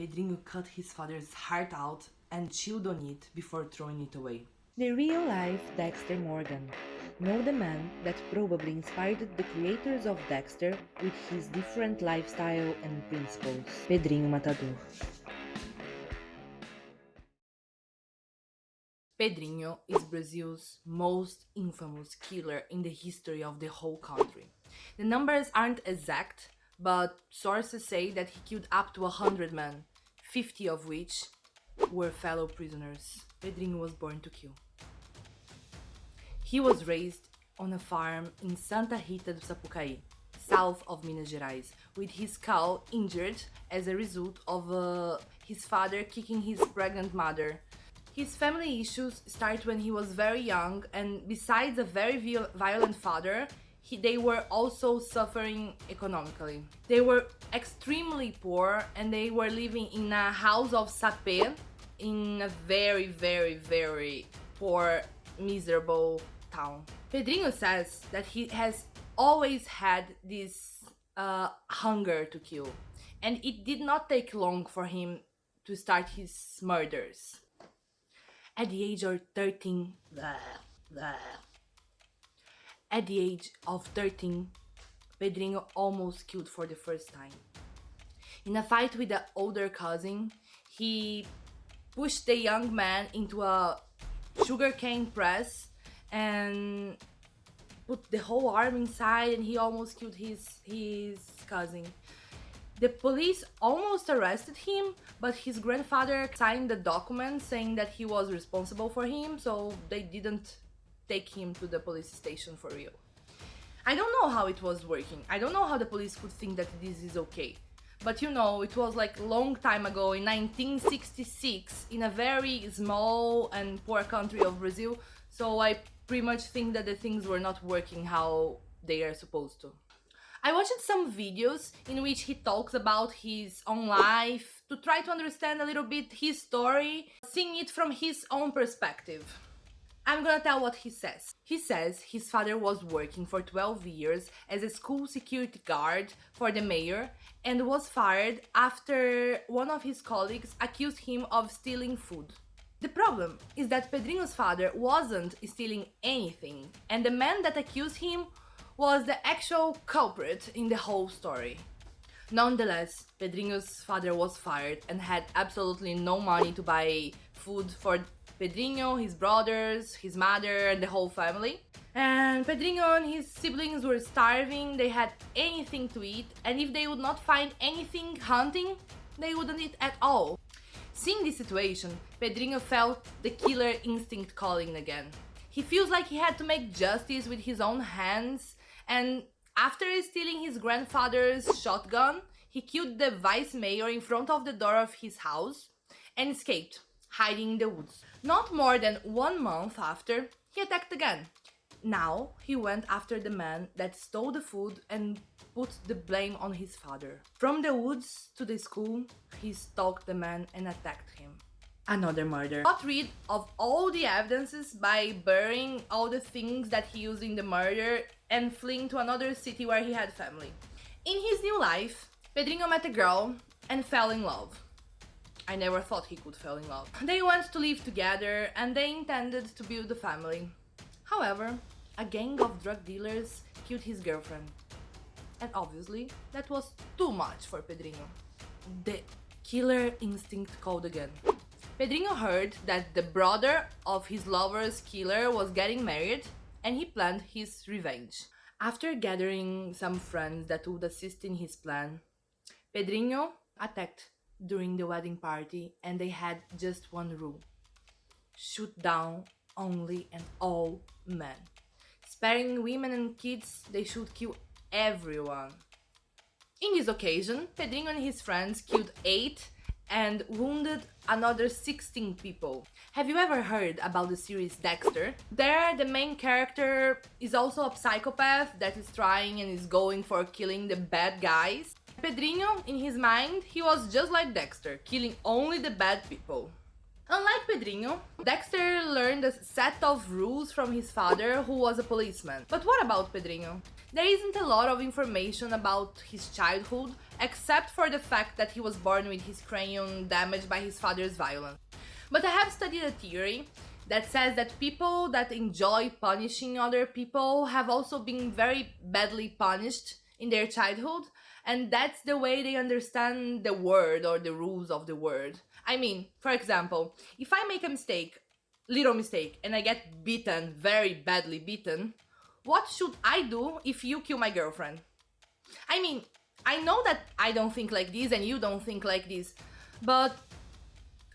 Pedrinho cut his father's heart out and chewed on it before throwing it away. The real-life Dexter Morgan. Know the man that probably inspired the creators of Dexter with his different lifestyle and principles. Pedrinho Matador. Pedrinho is Brazil's most infamous killer in the history of the whole country. The numbers aren't exact, but sources say that he killed up to 100 men, 50 of which were fellow prisoners. Pedrinho was born to kill. He was raised on a farm in Santa Rita do Sapucaí, south of Minas Gerais, with his cow injured as a result of his father kicking his pregnant mother. His family issues start when he was very young, and besides a very violent father, they were also suffering economically. They were extremely poor and they were living in a house of sapé in a very poor, miserable town. Pedrinho says that he has always had this hunger to kill, and it did not take long for him to start his murders. At the age of 13, Pedrinho almost killed for the first time. In a fight with the older cousin, he pushed the young man into a sugarcane press and put the whole arm inside, and he almost killed his cousin. The police almost arrested him, but his grandfather signed the document saying that he was responsible for him, so they didn't take him to the police station for real. I don't know how it was working. I don't know how the police could think that this is okay. But you know, it was like a long time ago in 1966 in a very small and poor country of Brazil, so I pretty much think that the things were not working how they are supposed to. I watched some videos in which he talks about his own life to try to understand a little bit his story, seeing it from his own perspective. I'm gonna tell what he says. He says his father was working for 12 years as a school security guard for the mayor and was fired after one of his colleagues accused him of stealing food. The problem is that Pedrinho's father wasn't stealing anything, and the man that accused him was the actual culprit in the whole story. Nonetheless, Pedrinho's father was fired and had absolutely no money to buy food for Pedrinho, his brothers, his mother, and the whole family. And Pedrinho and his siblings were starving, they had anything to eat, and if they would not find anything hunting, they wouldn't eat at all. Seeing this situation, Pedrinho felt the killer instinct calling again. He feels like he had to make justice with his own hands, and after stealing his grandfather's shotgun, he killed the vice mayor in front of the door of his house and escaped, hiding in the woods. Not more than 1 month after, he attacked again. Now he went after the man that stole the food and put the blame on his father. From the woods to the school, he stalked the man and attacked him. Another murder. Got rid of all the evidences by burying all the things that he used in the murder and fleeing to another city where he had family. In his new life, Pedrinho met a girl and fell in love. I never thought he could fall in love. They went to live together and they intended to build a family. However, a gang of drug dealers killed his girlfriend. And obviously, that was too much for Pedrinho. The killer instinct called again. Pedrinho heard that the brother of his lover's killer was getting married, and he planned his revenge. After gathering some friends that would assist in his plan, Pedrinho attacked during the wedding party, and they had just one rule: shoot down only and all men. Sparing women and kids, they should kill everyone. In this occasion, Pedrinho and his friends killed 8 and wounded another 16 people. Have you ever heard about the series Dexter? There, the main character is also a psychopath that is trying and is going for killing the bad guys. Pedrinho, in his mind, he was just like Dexter, killing only the bad people. Unlike Pedrinho, Dexter learned a set of rules from his father, who was a policeman. But what about Pedrinho? There isn't a lot of information about his childhood, except for the fact that he was born with his cranium damaged by his father's violence. But I have studied a theory that says that people that enjoy punishing other people have also been very badly punished in their childhood, and that's the way they understand the word or the rules of the word. I mean, for example, if I make a mistake, little mistake, and I get beaten, very badly beaten, what should I do if you kill my girlfriend? I mean, I know that I don't think like this and you don't think like this, but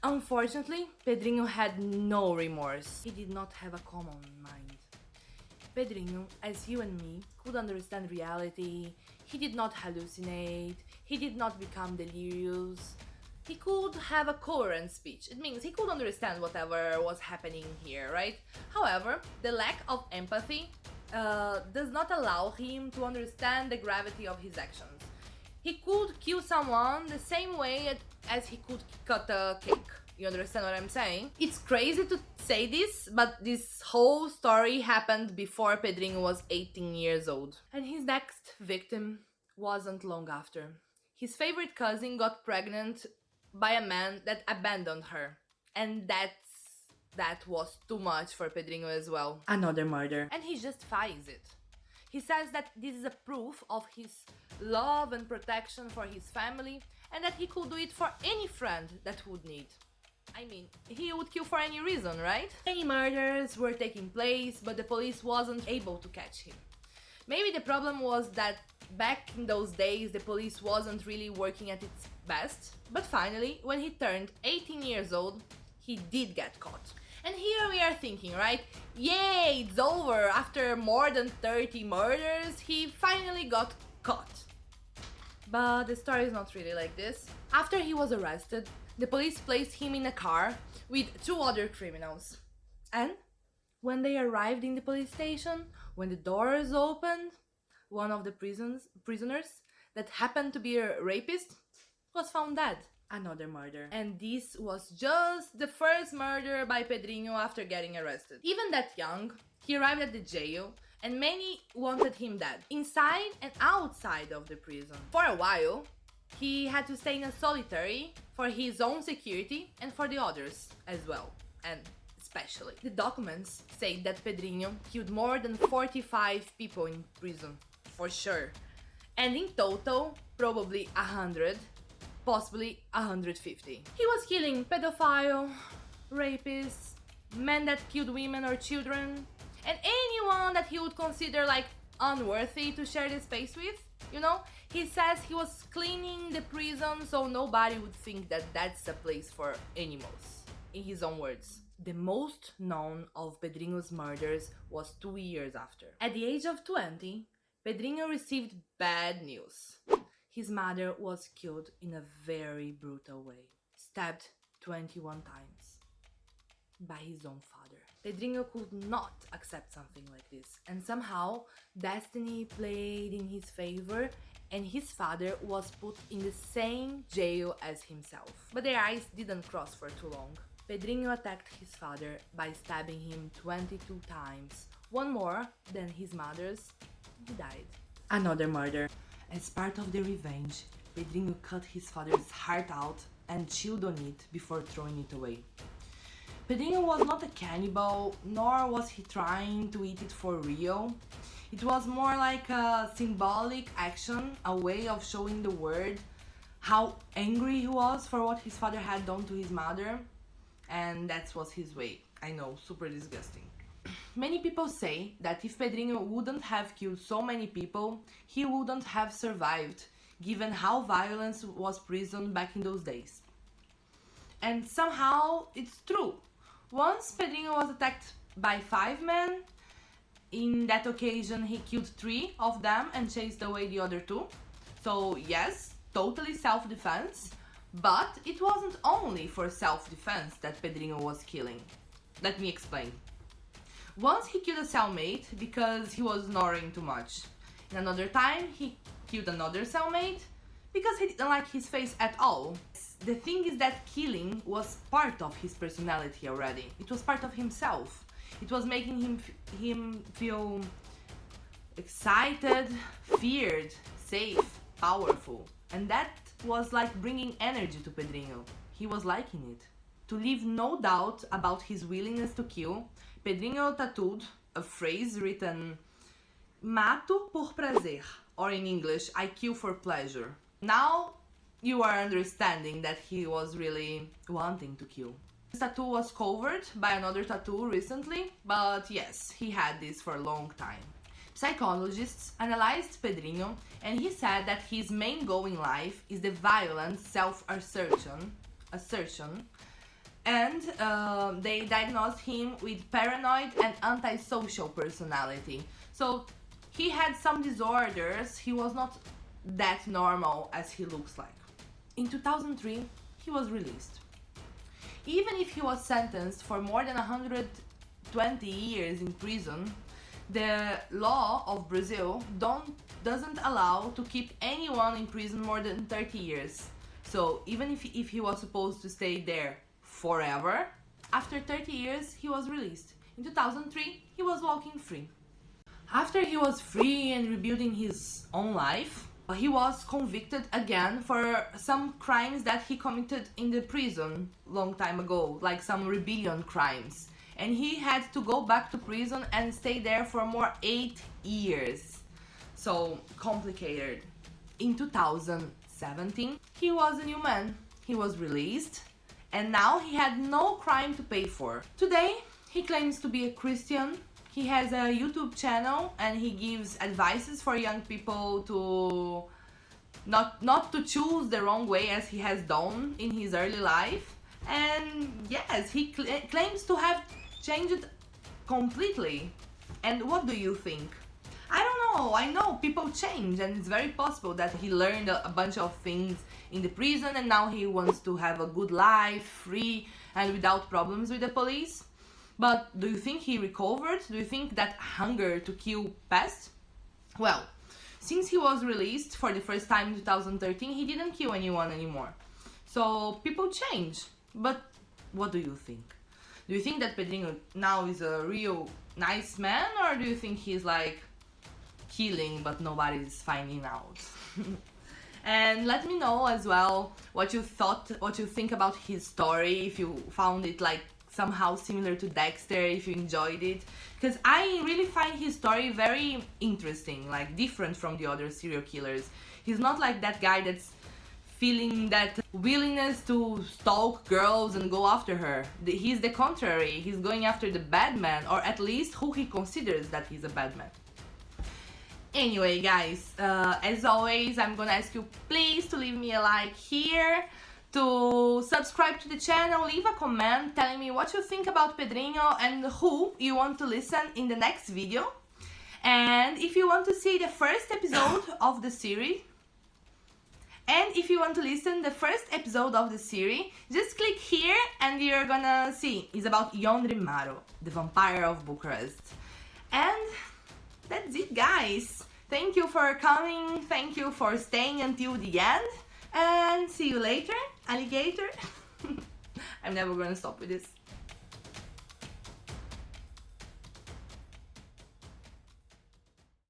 unfortunately, Pedrinho had no remorse. He did not have a common mind. Pedrinho, as you and me, could understand reality. He did not hallucinate. He did not become delirious. He could have a coherent speech. It means he could understand whatever was happening here, right? However, the lack of empathy does not allow him to understand the gravity of his actions. He could kill someone the same way as he could cut a cake. You understand what I'm saying? It's crazy to say this, but this whole story happened before Pedrinho was 18 years old. And his next victim wasn't long after. His favorite cousin got pregnant by a man that abandoned her. And that was too much for Pedrinho as well. Another murder. And he justifies it. He says that this is a proof of his love and protection for his family, and that he could do it for any friend that would need. I mean, he would kill for any reason, right? Many murders were taking place, but the police wasn't able to catch him. Maybe the problem was that back in those days the police wasn't really working at its best, but finally, when he turned 18 years old, he did get caught. And here we are thinking, right? Yay, it's over! After more than 30 murders, he finally got caught. But the story is not really like this. After he was arrested, the police placed him in a car with two other criminals. And when they arrived in the police station, when the doors opened, one of the prisoners that happened to be a rapist was found dead. Another murder. And this was just the first murder by Pedrinho after getting arrested. Even that young, he arrived at the jail and many wanted him dead, inside and outside of the prison. For a while, he had to stay in a solitary for his own security and for the others as well, and especially. The documents say that Pedrinho killed more than 45 people in prison, for sure. And in total, probably 100, possibly 150. He was killing pedophile, rapists, men that killed women or children, and anyone that he would consider like unworthy to share the space with. You know, he says he was cleaning the prison so nobody would think that that's a place for animals, in his own words. The most known of Pedrinho's murders was 2 years after. At the age of 20, Pedrinho received bad news. His mother was killed in a very brutal way, stabbed 21 times by his own father. Pedrinho could not accept something like this, and somehow destiny played in his favor and his father was put in the same jail as himself. But their eyes didn't cross for too long. Pedrinho attacked his father by stabbing him 22 times, one more than his mother's. He died. Another murder. As part of the revenge, Pedrinho cut his father's heart out and chewed on it before throwing it away. Pedrinho was not a cannibal, nor was he trying to eat it for real. It was more like a symbolic action, a way of showing the world how angry he was for what his father had done to his mother. And that was his way. I know, super disgusting. Many people say that if Pedrinho wouldn't have killed so many people, he wouldn't have survived, given how violence was prison back in those days. And somehow it's true. Once Pedrinho was attacked by 5 men. In that occasion he killed 3 of them and chased away the other 2. So yes, totally self-defense. But it wasn't only for self-defense that Pedrinho was killing. Let me explain. Once he killed a cellmate because he was snoring too much. And another time he killed another cellmate because he didn't like his face at all. The thing is that killing was part of his personality already. It was part of himself. It was making him feel excited, feared, safe, powerful. And that was like bringing energy to Pedrinho. He was liking it. To leave no doubt about his willingness to kill, Pedrinho tattooed a phrase written "Mato por prazer," or in English, "I kill for pleasure." Now you are understanding that he was really wanting to kill. This tattoo was covered by another tattoo recently, but yes, he had this for a long time. Psychologists analyzed Pedrinho, and he said that his main goal in life is the violent self-assertion, and they diagnosed him with paranoid and antisocial personality. So he had some disorders. He was not that normal as he looks like. In 2003, he was released. Even if he was sentenced for more than 120 years in prison, the law of Brazil doesn't allow to keep anyone in prison more than 30 years. So even if he was supposed to stay there forever, after 30 years he was released. In 2003, he was walking free. After he was free and rebuilding his own life, he was convicted again for some crimes that he committed in the prison long time ago, like some rebellion crimes. And he had to go back to prison and stay there for more 8 years. So complicated. In 2017, he was a new man. He was released, and now he had no crime to pay for. Today, he claims to be a Christian. He has a YouTube channel and he gives advices for young people to not to choose the wrong way as he has done in his early life. And yes, he claims to have changed completely. And what do you think? I don't know. I know people change, and it's very possible that he learned a bunch of things in the prison and now he wants to have a good life, free and without problems with the police. But do you think he recovered? Do you think that hunger to kill passed? Well, since he was released for the first time in 2013, he didn't kill anyone anymore. So people change. But what do you think? Do you think that Pedrinho now is a real nice man, or do you think he's like killing but nobody's finding out? And let me know as well what you think about his story, if you found it like somehow similar to Dexter, if you enjoyed it, because I really find his story very interesting, like different from the other serial killers. He's not like that guy that's feeling that willingness to stalk girls and go after her. He's the contrary. He's going after the bad man, or at least who he considers that he's a bad man. Anyway, guys, as always, I'm gonna ask you please to leave me a like here, to subscribe to the channel, leave a comment telling me what you think about Pedrinho and who you want to listen in the next video. And if you want to see the first episode of the series, and if you want to listen the first episode of the series, just click here and you're gonna see. It's about Ion Maro, the vampire of Bucharest. And that's it, guys. Thank you for coming. Thank you for staying until the end. And see you later, alligator. I'm never gonna stop with this.